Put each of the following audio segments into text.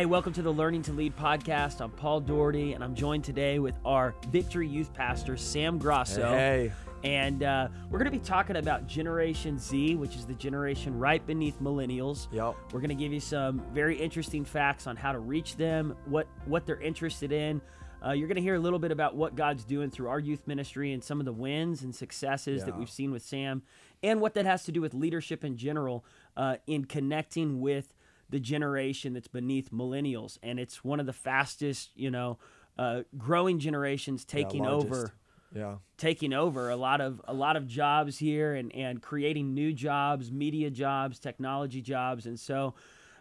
Hey, welcome to the Learning to Lead podcast. I'm Paul Daugherty, and I'm joined today with our Victory Youth Pastor, Sam Grosso. Hey. And we're going to be talking about Generation Z, which is the generation right beneath Millennials. Yep. We're going to give you some very interesting facts on how to reach them, what they're interested in. You're going to hear a little bit about what God's doing through our youth ministry and some of the wins and successes that we've seen with Sam, and what that has to do with leadership in general in connecting with the generation that's beneath Millennials. And it's one of the fastest, growing generations taking over. Yeah. Taking over a lot of jobs here and creating new jobs, media jobs, technology jobs. And so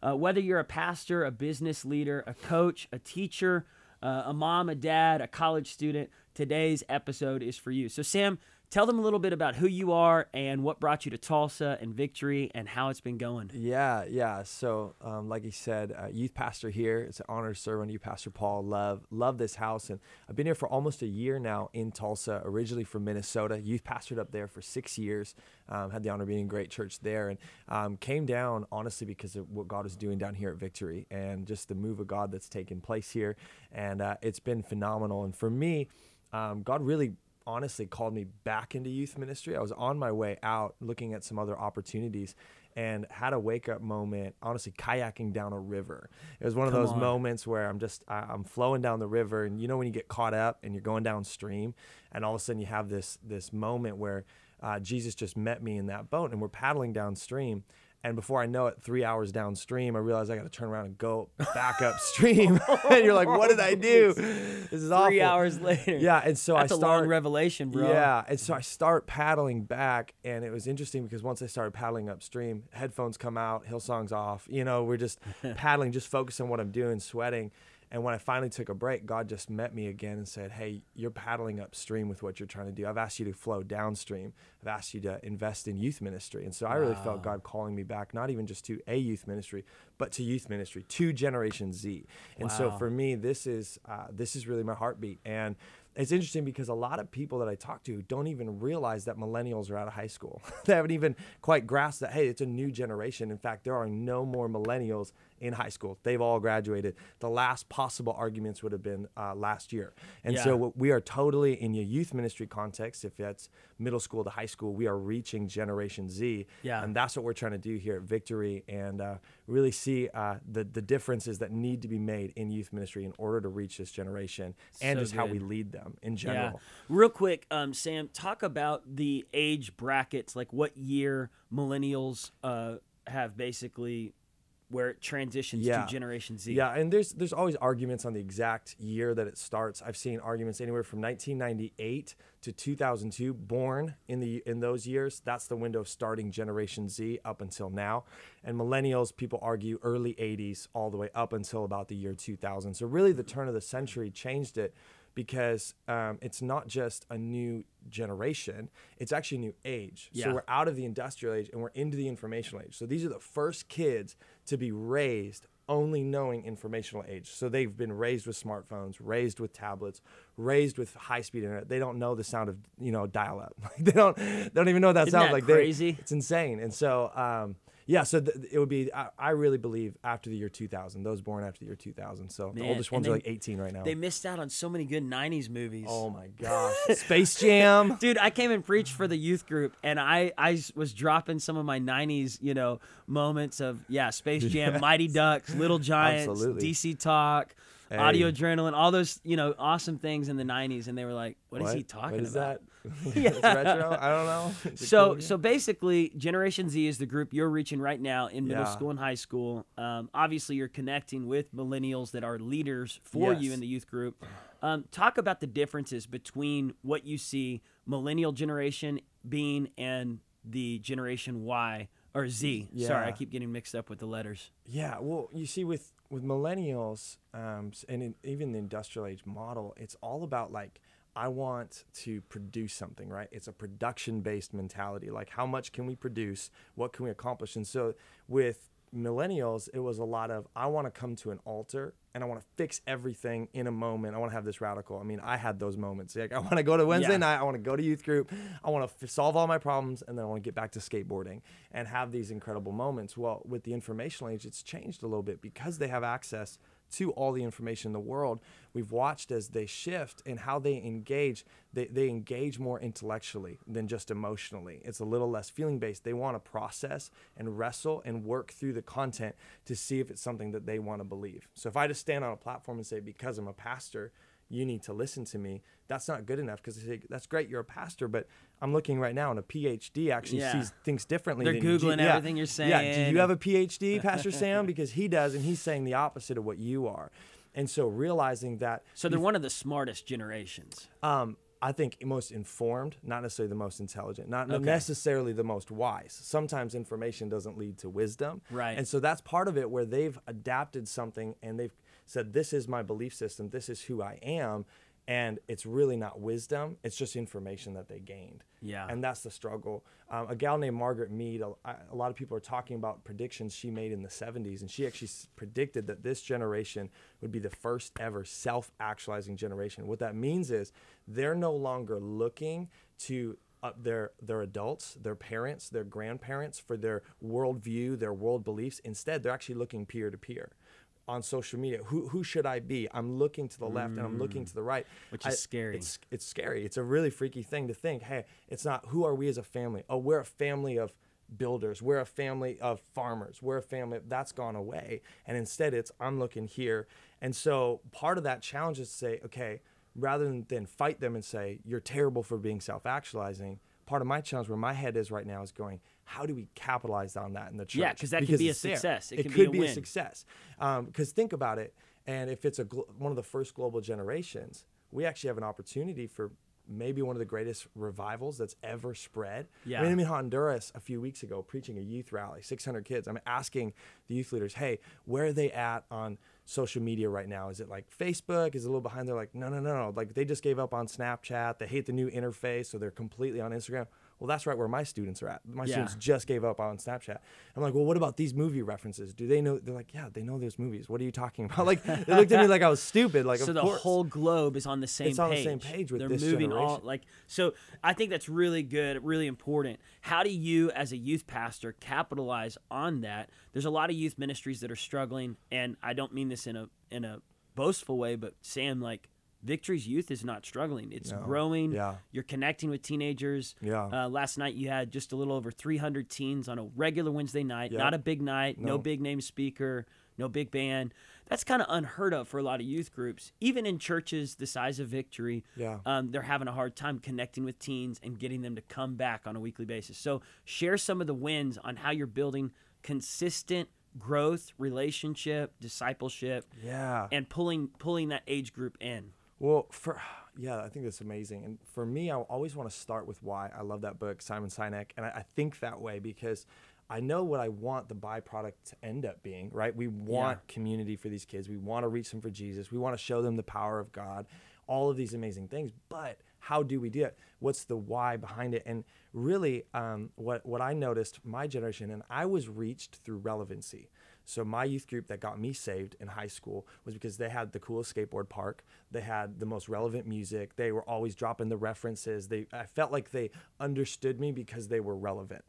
whether you're a pastor, a business leader, a coach, a teacher, a mom, a dad, a college student, today's episode is for you. So Sam, tell them a little bit about who you are and what brought you to Tulsa and Victory and how it's been going. Yeah. So, like you said, youth pastor here. It's an honor to serve under you, Pastor Paul. Love this house. And I've been here for almost a year now in Tulsa, originally from Minnesota. Youth pastored up there for 6 years. Had the honor of being in a great church there. And came down, honestly, because of what God is doing down here at Victory and just the move of God that's taken place here. And it's been phenomenal. And for me, God really honestly called me back into youth ministry. I was on my way out looking at some other opportunities and had a wake-up moment, honestly, kayaking down a river. It was one of those moments where I'm flowing down the river, and when you get caught up and you're going downstream, and all of a sudden you have this moment where Jesus just met me in that boat, and we're paddling downstream. And before I know it, 3 hours downstream, I realized I got to turn around and go back upstream. And you're like, what did I do? This is awful. 3 hours later. Yeah, and so That's a long revelation, bro. Yeah, and so I start paddling back, and it was interesting because once I started paddling upstream, headphones come out, Hillsong's off. We're just paddling, just focused on what I'm doing, sweating. And when I finally took a break, God just met me again and said, hey, you're paddling upstream with what you're trying to do. I've asked you to flow downstream. I've asked you to invest in youth ministry. And so I really felt God calling me back, not even just to a youth ministry, but to youth ministry, to Generation Z. And so for me, this is really my heartbeat. And it's interesting because a lot of people that I talk to don't even realize that millennials are out of high school. They haven't even quite grasped that, hey, it's a new generation. In fact, there are no more millennials in high school. They've all graduated. The last possible arguments would have been last year. And so we are totally in your youth ministry context. If that's middle school to high school, we are reaching Generation Z. Yeah. And that's what we're trying to do here at Victory, and really see the differences that need to be made in youth ministry in order to reach this generation, and just how we lead them in general. Yeah. Real quick, Sam, talk about the age brackets, like what year millennials have basically where it transitions to Generation Z. Yeah, and there's always arguments on the exact year that it starts. I've seen arguments anywhere from 1998 to 2002, born in those years. That's the window of starting Generation Z up until now. And millennials, people argue early 80s all the way up until about the year 2000. So really the turn of the century changed it, because it's not just a new generation, it's actually a new age. Yeah. So we're out of the industrial age and we're into the informational age. So these are the first kids to be raised only knowing informational age. So they've been raised with smartphones, raised with tablets, raised with high-speed internet. They don't know the sound of dial-up. They don't even know what that sounds like. Crazy? It's insane. And so so it would be, I really believe, after the year 2000, those born after the year 2000. So the oldest ones are like 18 right now. They missed out on so many good 90s movies. Oh my gosh. Space Jam. Dude, I came and preached for the youth group, and I was dropping some of my 90s, moments of, Space Jam, Mighty Ducks, Little Giants, Absolutely. DC Talk, Audio Adrenaline, all those, awesome things in the 90s. And they were like, what is he talking about? What is that? It's retro? I don't know. So basically, Generation Z is the group you're reaching right now in middle school and high school. Obviously, you're connecting with millennials that are leaders for you in the youth group. Talk about the differences between what you see millennial generation being and the Generation Y or Z. Yeah. Sorry, I keep getting mixed up with the letters. Yeah, well, you see, with millennials and even the industrial age model, it's all about I want to produce something, right? It's a production-based mentality. Like, how much can we produce? What can we accomplish? And so with millennials, it was a lot of, I want to come to an altar and I want to fix everything in a moment. I want to have this radical. I mean, I had those moments. Like, I want to go to Wednesday night. I want to go to youth group. I want to solve all my problems, and then I want to get back to skateboarding and have these incredible moments. Well, with the informational age, it's changed a little bit because they have access to all the information in the world. We've watched as they shift in how they engage. They engage more intellectually than just emotionally. It's a little less feeling based. They want to process and wrestle and work through the content to see if it's something that they want to believe. So if I just stand on a platform and say, because I'm a pastor, you need to listen to me, that's not good enough, because they say, that's great, you're a pastor, but I'm looking right now and a PhD actually sees things differently. They're Googling everything you're saying. Yeah, do you have a PhD, Pastor Sam? Because he does, and he's saying the opposite of what you are. And so realizing that. So they're one of the smartest generations. I think most informed, not necessarily the most intelligent, not necessarily the most wise. Sometimes information doesn't lead to wisdom. Right. And so that's part of it, where they've adapted something and they've said, this is my belief system, this is who I am. And it's really not wisdom. It's just information that they gained. Yeah. And that's the struggle. A gal named Margaret Mead, a lot of people are talking about predictions she made in the 70s. And she actually predicted that this generation would be the first ever self-actualizing generation. What that means is they're no longer looking to their adults, their parents, their grandparents for their worldview, their world beliefs. Instead, they're actually looking peer-to-peer. On social media, who should I be? I'm looking to the left and I'm looking to the right, which is scary. It's scary. It's a really freaky thing to think. Hey, it's not who are we as a family? Oh, we're a family of builders. We're a family of farmers. We're a family that's gone away, and instead it's I'm looking here. And so part of that challenge is to say, okay, rather than fight them and say you're terrible for being self-actualizing. Part of my challenge, where my head is right now, is going, how do we capitalize on that in the church? Yeah, because that can be a success. It could be a success. Because think about it, and if it's one of the first global generations, we actually have an opportunity for maybe one of the greatest revivals that's ever spread. Yeah. I mean, I'm in Honduras a few weeks ago preaching a youth rally, 600 kids. I'm asking the youth leaders, hey, where are they at on social media right now? Is it like Facebook? Is it a little behind? They're like, no. Like, they just gave up on Snapchat. They hate the new interface, so they're completely on Instagram. Well, that's right where my students are at. My students just gave up on Snapchat. I'm like, well, what about these movie references? Do they know? They're like, yeah, they know those movies. What are you talking about? Like, they looked at me like I was stupid. Like, so of the course. whole globe is on the same page. It's on the same page with this moving generation. So I think that's really good, really important. How do you, as a youth pastor, capitalize on that? There's a lot of youth ministries that are struggling, and I don't mean this in a boastful way, but Sam, like, Victory's youth is not struggling. It's growing. Yeah. You're connecting with teenagers. Yeah. Last night you had just a little over 300 teens on a regular Wednesday night. Yep. Not a big night. No big name speaker. No big band. That's kind of unheard of for a lot of youth groups. Even in churches the size of Victory, they're having a hard time connecting with teens and getting them to come back on a weekly basis. So share some of the wins on how you're building consistent growth, relationship, discipleship, and pulling that age group in. Well, I think that's amazing. And for me, I always want to start with why. I love that book, Simon Sinek, and I think that way because I know what I want the byproduct to end up being, right? We want community for these kids. We want to reach them for Jesus. We want to show them the power of God, all of these amazing things. But how do we do it? What's the why behind it? And really, what I noticed, my generation, and I was reached through relevancy. So my youth group that got me saved in high school was because they had the coolest skateboard park. They had the most relevant music. They were always dropping the references. I felt like they understood me because they were relevant.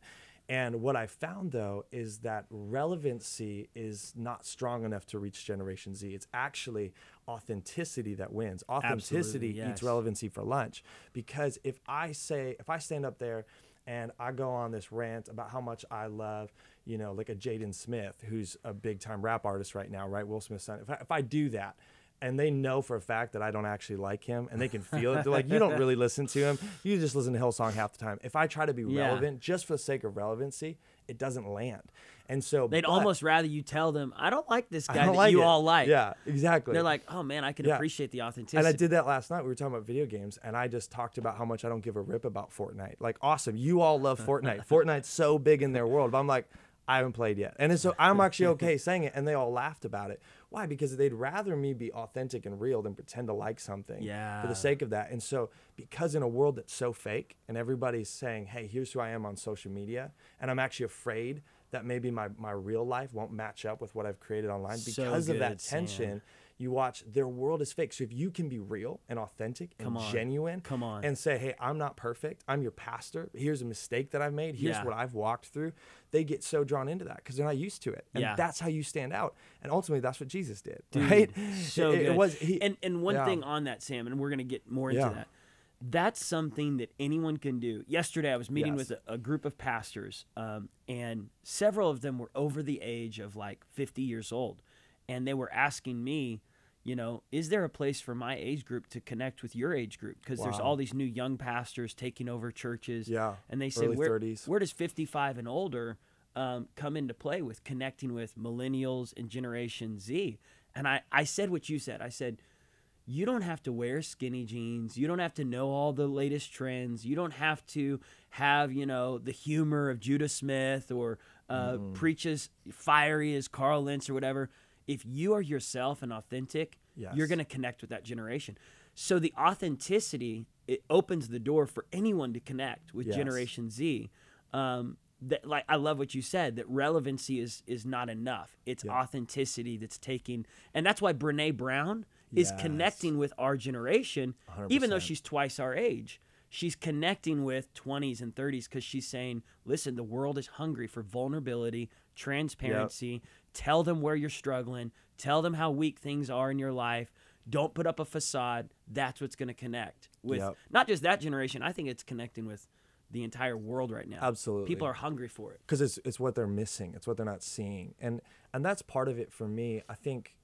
And what I found, though, is that relevancy is not strong enough to reach Generation Z. It's actually authenticity that wins. Authenticity eats relevancy for lunch. Because if I stand up there and I go on this rant about how much I love, like a Jaden Smith, who's a big-time rap artist right now, right? Will Smith's son. If I do that, and they know for a fact that I don't actually like him, and they can feel it. They're like, you don't really listen to him. You just listen to Hillsong half the time. If I try to be relevant just for the sake of relevancy, it doesn't land. And so they'd almost rather you tell them, I don't like this guy that you all like. Yeah, exactly. They're like, oh man, I can appreciate the authenticity. And I did that last night. We were talking about video games, and I just talked about how much I don't give a rip about Fortnite. Like, awesome, you all love Fortnite. Fortnite's so big in their world. But I'm like, I haven't played yet. And so I'm actually okay saying it, and they all laughed about it. Why? Because they'd rather me be authentic and real than pretend to like something for the sake of that. And so because in a world that's so fake and everybody's saying, hey, here's who I am on social media, and I'm actually afraid that maybe my real life won't match up with what I've created online because of that tension, you watch, their world is fake. So if you can be real and authentic and genuine and say, hey, I'm not perfect, I'm your pastor, here's a mistake that I've made, here's what I've walked through, they get so drawn into that because they're not used to it. And that's how you stand out. And ultimately, that's what Jesus did, right? So good. It was, and one thing on that, Sam, and we're going to get more into that. That's something that anyone can do. Yesterday, I was meeting with a group of pastors, and several of them were over the age of like 50 years old. And they were asking me, you know, is there a place for my age group to connect with your age group? Because there's all these new young pastors taking over churches. Yeah. And they say, where does 55 and older come into play with connecting with millennials and Generation Z? And I said what you said. I said, you don't have to wear skinny jeans. You don't have to know all the latest trends. You don't have to have, you know, the humor of Judah Smith or preach as fiery as Carl Lentz or whatever. If you are yourself and authentic, you're going to connect with that generation. So the authenticity, it opens the door for anyone to connect with Generation Z. That, like, I love what you said, that relevancy is not enough. It's authenticity that's taking, and that's why Brene Brown is connecting with our generation, 100%. Even though she's twice our age. She's connecting with 20s and 30s because she's saying, listen, the world is hungry for vulnerability, transparency. Tell them where you're struggling. Tell them how weak things are in your life. Don't put up a facade. That's what's going to connect with not just that generation. I think it's connecting with the entire world right now. Absolutely. People are hungry for it. Because it's what they're missing. It's what they're not seeing. And that's part of it for me. I think,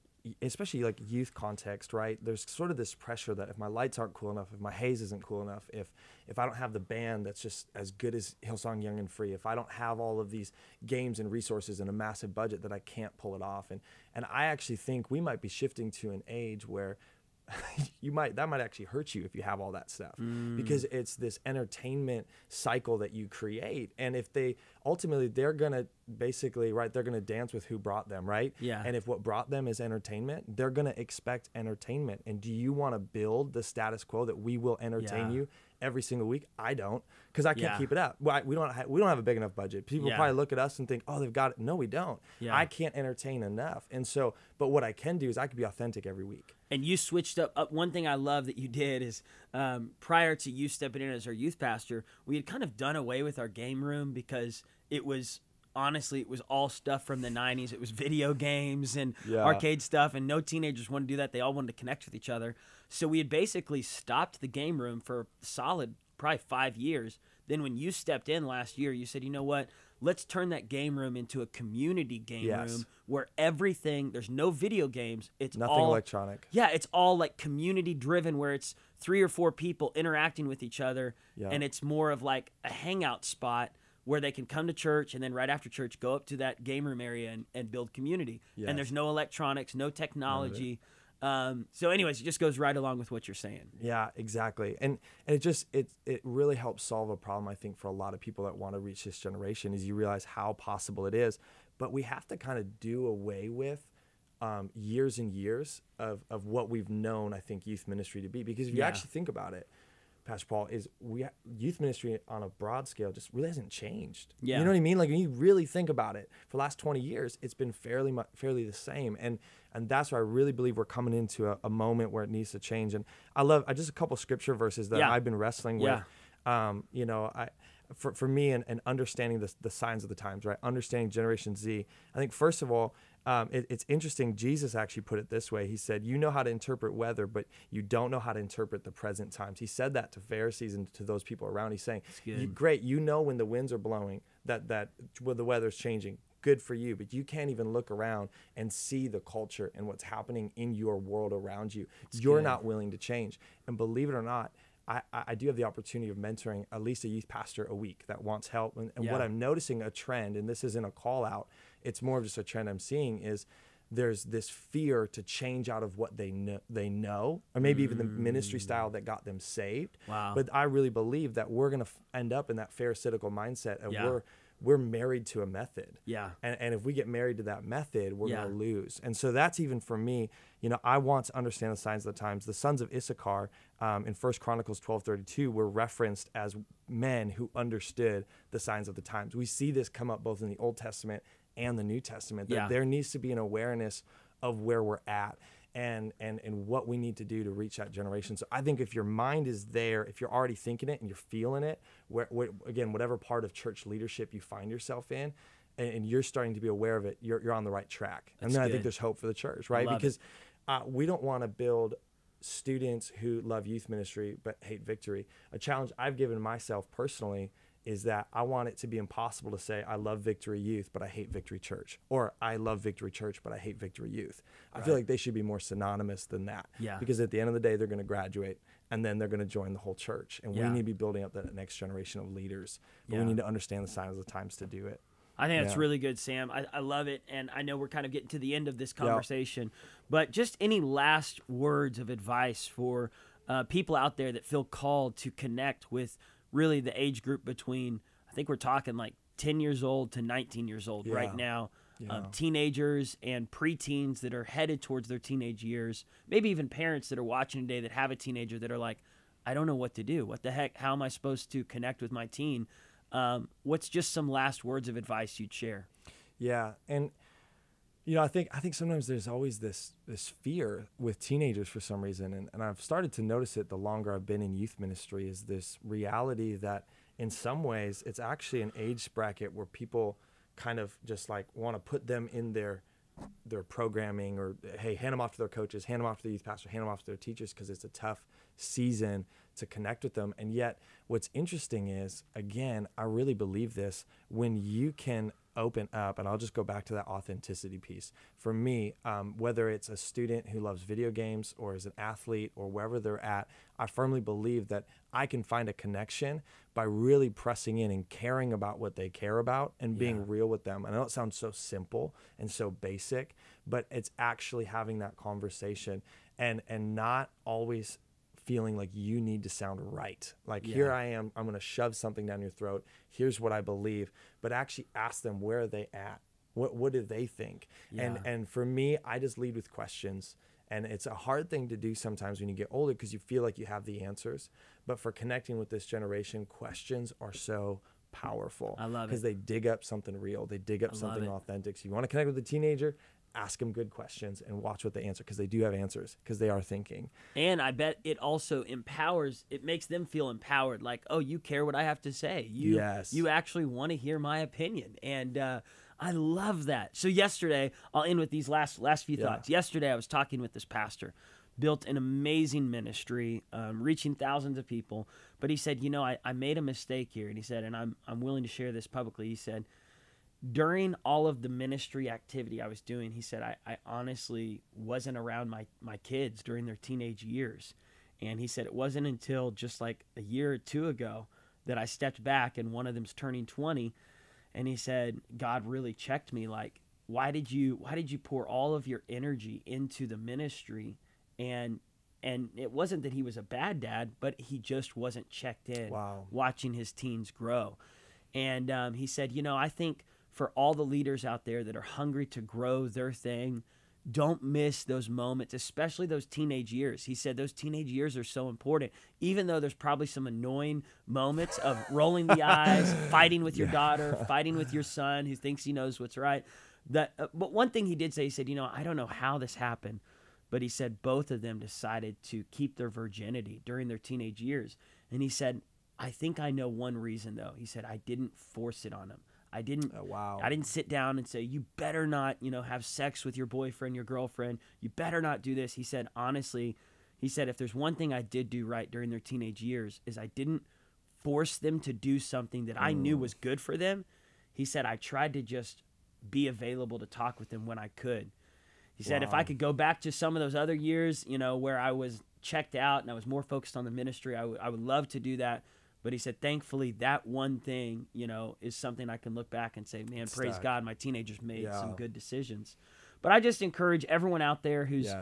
especially like youth context, right? There's sort of this pressure that if my lights aren't cool enough, if my haze isn't cool enough, if I don't have the band that's just as good as Hillsong Young and Free, if I don't have all of these games and resources and a massive budget, that I can't pull it off. And I actually think we might be shifting to an age where that might actually hurt you if you have all that stuff, because it's this entertainment cycle that you create. And if they're gonna basically, right, they're gonna dance with who brought them, right? Yeah. And if what brought them is entertainment, they're gonna expect entertainment. And do you want to build the status quo that we will entertain you every single week? I don't, because I can't keep it up. We don't have a big enough budget. People probably look at us and think, oh, they've got it. No, we don't. I can't entertain enough. And so, but what I can do is I can be authentic every week. And you switched up. One thing I love that you did is prior to you stepping in as our youth pastor, we had kind of done away with our game room because it was all stuff from the 90s. It was video games and arcade stuff, and no teenagers wanted to do that. They all wanted to connect with each other. So we had basically stopped the game room for solid probably 5 years. Then when you stepped in last year, you said, you know what? Let's turn that game room into a community game room where there's no video games. It's nothing electronic. Yeah, it's all like community driven, where it's 3 or 4 people interacting with each other. And it's more of like a hangout spot where they can come to church and then right after church go up to that game room area and build community. And there's no electronics, no technology. So anyways, it just goes right along with what you're saying. Yeah, exactly. And it really helps solve a problem, I think, for a lot of people that want to reach this generation, is you realize how possible it is. But we have to kind of do away with years and years of what we've known, I think, youth ministry to be. Because if you actually think about it, Pastor Paul, youth ministry on a broad scale just really hasn't changed. You know what I mean? Like, when you really think about it, for the last 20 years, it's been fairly the same. And that's where I really believe we're coming into a moment where it needs to change. And I just a couple scripture verses that I've been wrestling with. You know, for me and understanding the signs of the times, right? Understanding Generation Z. I think, first of all, it's interesting. Jesus actually put it this way. He said, you know how to interpret weather, but you don't know how to interpret the present times. He said that to Pharisees and to those people around. He's saying, great, you know when the winds are blowing, that when the weather's changing. Good for you, but you can't even look around and see the culture and what's happening in your world around you. You're not willing to change. And believe it or not, I do have the opportunity of mentoring at least a youth pastor a week that wants help. And what I'm noticing a trend, and this isn't a call out, it's more of just a trend I'm seeing, is there's this fear to change out of what they know, or maybe even the ministry style that got them saved. Wow. But I really believe that we're going to end up in that pharisaical mindset of we're married to a method. And if we get married to that method, we're going to lose. And so that's, even for me, you know, I want to understand the signs of the times. The sons of Issachar in 1 Chronicles 12:32 were referenced as men who understood the signs of the times. We see this come up both in the Old Testament and the New Testament, that there needs to be an awareness of where we're at. and what we need to do to reach that generation. So I think if your mind is there, if you're already thinking it and you're feeling it, again, whatever part of church leadership you find yourself in, and you're starting to be aware of it, you're on the right track. And then I think there's hope for the church, right? Because we don't want to build students who love youth ministry but hate Victory. A challenge I've given myself personally is that I want it to be impossible to say I love Victory Youth but I hate Victory Church, or I love Victory Church but I hate Victory Youth. I feel like they should be more synonymous than that. Because at the end of the day, they're going to graduate and then they're going to join the whole church. And we need to be building up that next generation of leaders. But we need to understand the signs of the times to do it. I think that's really good, Sam. I love it, and I know we're kind of getting to the end of this conversation, but just any last words of advice for people out there that feel called to connect with really the age group between, I think we're talking like 10 years old to 19 years old right now, teenagers and preteens that are headed towards their teenage years, maybe even parents that are watching today that have a teenager that are like, I don't know what to do. What the heck? How am I supposed to connect with my teen? What's just some last words of advice you'd share? Yeah. And, I think sometimes there's always this fear with teenagers for some reason. And I've started to notice it the longer I've been in youth ministry, is this reality that in some ways it's actually an age bracket where people kind of just like want to put them in their programming, or, hey, hand them off to their coaches, hand them off to the youth pastor, hand them off to their teachers, because it's a tough season to connect with them. And yet what's interesting is, again, I really believe this, when you can open up, and I'll just go back to that authenticity piece. For me, whether it's a student who loves video games or is an athlete or wherever they're at, I firmly believe that I can find a connection by really pressing in and caring about what they care about and being real with them. I know it sounds so simple and so basic, but it's actually having that conversation and not always feeling like you need to sound right. Like, here I am, I'm going to shove something down your throat. Here's what I believe. But actually ask them, where are they at? What do they think? And for me, I just lead with questions. And it's a hard thing to do sometimes when you get older, because you feel like you have the answers. But for connecting with this generation, questions are so powerful. I love it. Because they dig up something real. They dig up something authentic. So you want to connect with a teenager, ask them good questions and watch what they answer, because they do have answers, because they are thinking. And I bet it also empowers, it makes them feel empowered. Like, oh, you care what I have to say. You actually want to hear my opinion. And I love that. So yesterday, I'll end with these last few thoughts. Yesterday, I was talking with this pastor, built an amazing ministry, reaching thousands of people. But he said, I made a mistake here. And he said, and I'm willing to share this publicly. He said, during all of the ministry activity I was doing, he said, I honestly wasn't around my kids during their teenage years. And he said, it wasn't until just like a year or two ago that I stepped back, and one of them's turning 20. And he said, God really checked me. Like, why did you pour all of your energy into the ministry? And it wasn't that he was a bad dad, but he just wasn't checked in, watching his teens grow. And he said, I think for all the leaders out there that are hungry to grow their thing, don't miss those moments, especially those teenage years. He said those teenage years are so important, even though there's probably some annoying moments of rolling the eyes, fighting with your daughter, fighting with your son who thinks he knows what's right. But one thing he did say, he said, I don't know how this happened, but he said both of them decided to keep their virginity during their teenage years. And he said, I think I know one reason, though. He said, I didn't force it on them. I didn't sit down and say, you better not, have sex with your boyfriend, your girlfriend. You better not do this. He said, honestly, if there's one thing I did do right during their teenage years, is I didn't force them to do something that I knew was good for them. He said, I tried to just be available to talk with them when I could. He said, if I could go back to some of those other years, where I was checked out and I was more focused on the ministry, I would love to do that. But he said, thankfully, that one thing, is something I can look back and say, man, praise God, my teenagers made some good decisions. But I just encourage everyone out there who's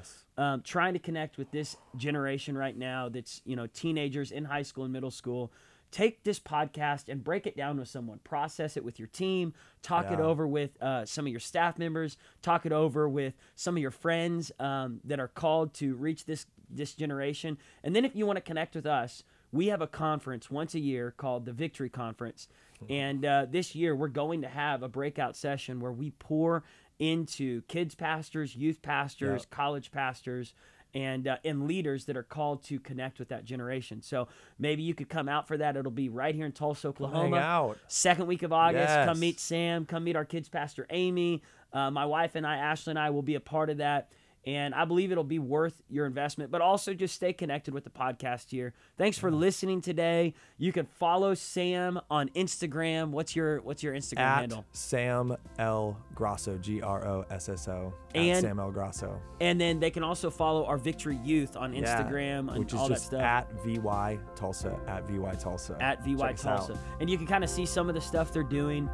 trying to connect with this generation right now that's, teenagers in high school and middle school. Take this podcast and break it down with someone. Process it with your team. Talk it over with some of your staff members. Talk it over with some of your friends that are called to reach this generation. And then if you want to connect with us, we have a conference once a year called the Victory Conference. And this year we're going to have a breakout session where we pour into kids pastors, youth pastors, college pastors, and leaders that are called to connect with that generation. So maybe you could come out for that. It'll be right here in Tulsa, Oklahoma. Hang out. Second week of August. Yes. Come meet Sam. Come meet our kids pastor, Amy. My wife and I, Ashley and I, will be a part of that. And I believe it'll be worth your investment, but also just stay connected with the podcast here. Thanks for listening today. You can follow Sam on Instagram. What's your Instagram handle? Sam L. Grosso, Grosso. And Sam L. Grosso. And then they can also follow our Victory Youth on Instagram and which is all just that stuff. at VY Tulsa, at VY Tulsa. At VY Check us out. Tulsa. And you can kind of see some of the stuff they're doing.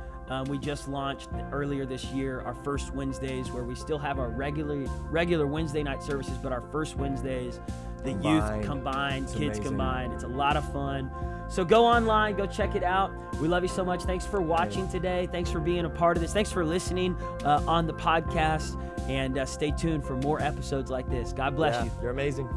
We just launched earlier this year our first Wednesdays, where we still have our regular Wednesday night services, but our first Wednesdays, the youth combined, kids combined. It's a lot of fun. So go online, go check it out. We love you so much. Thanks for watching today. Thanks for being a part of this. Thanks for listening on the podcast. And stay tuned for more episodes like this. God bless you. You're amazing.